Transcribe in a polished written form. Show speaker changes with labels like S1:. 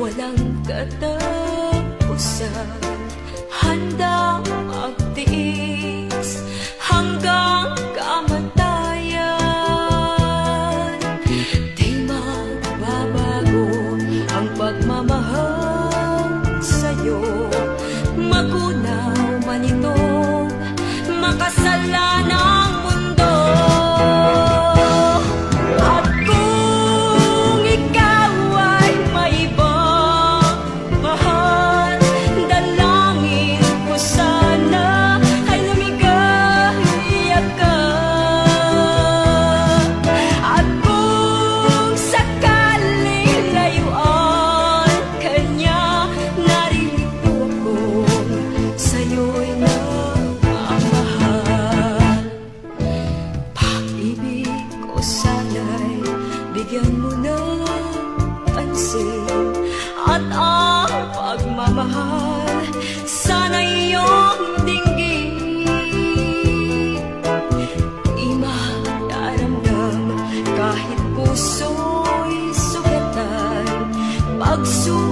S1: walang katapusan. Handang magtiis hanggang kamatayan. Di magbabago ang pagmamahal sa'yo. Magunaw man itong makasalanang mundo. At kung ikaw ay may ibang mahal, dalangin ko sana ay lumigaya ka. At kung sakaling layuan ka niya, naririto ako, sa'yo'y nagmamahal. Pag-ibig ko sana'y bigyan mo ng pansin, at ang pagmamahal sana'y iyong dinggin. Di madaramdam kahit puso'y sugatan, pagsulat